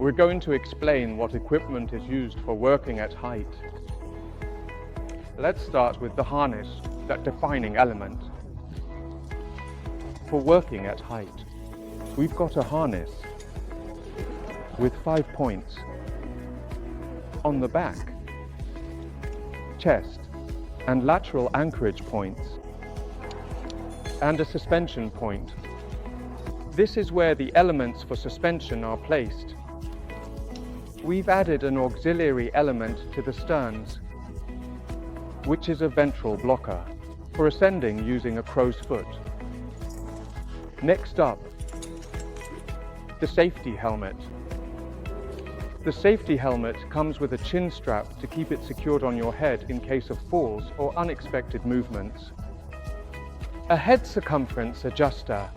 we're going to explain what equipment is used for working at height. Let's start with the harness, that defining element. For working at height, we've got a harness with 5 points on the back, chest, and lateral anchorage points, and a suspension point. This is where the elements for suspension are placed. We've added an auxiliary element to the sterns, which is a ventral blocker, for ascending using a crow's foot. Next up, the safety helmet. The safety helmet comes with a chin strap to keep it secured on your head in case of falls or unexpected movements. A head circumference adjuster.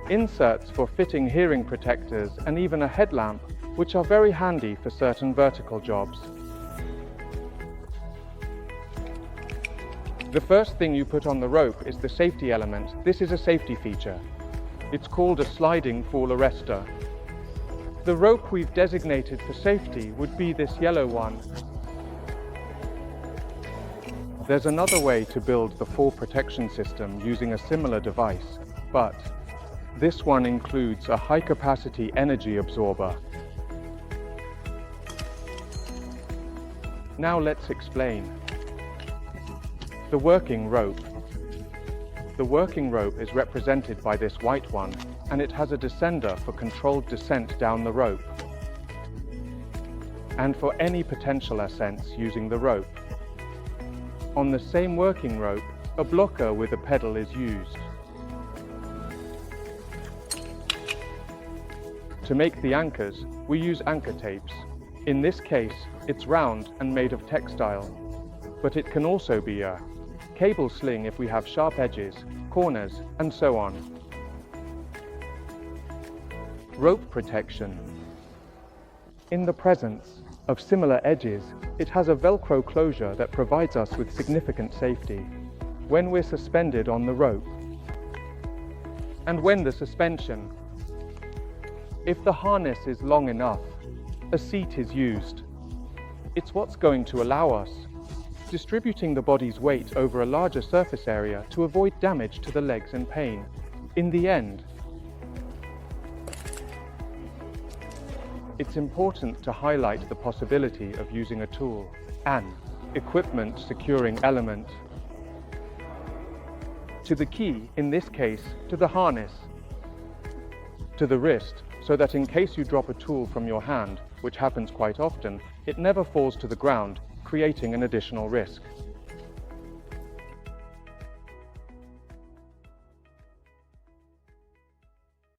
Inserts for fitting hearing protectors and even a headlamp, which are very handy for certain vertical jobs. The first thing you put on the rope is the safety element. This is a safety feature. It's called a sliding fall arrestor. The rope we've designated for safety would be this yellow one. There's another way to build the fall protection system using a similar device, but this one includes a high-capacity energy absorber. Now let's explain. The working rope. The working rope is represented by this white one, and it has a descender for controlled descent down the rope, and for any potential ascents using the rope. On the same working rope, a blocker with a pedal is used. To make the anchors, we use anchor tapes. In this case, it's round and made of textile, but it can also be a cable sling if we have sharp edges, corners, and so on. Rope protection. In the presence of similar edges, it has a Velcro closure that provides us with significant safety when we're suspended on the rope. And when the suspension. If the harness is long enough, a seat is used. It's what's going to allow us distributing the body's weight over a larger surface area to avoid damage to the legs and pain. In the end, it's important to highlight the possibility of using a tool, an equipment securing element, to the key, in this case, to the harness, to the wrist, so that in case you drop a tool from your hand, which happens quite often, it never falls to the ground, creating an additional risk.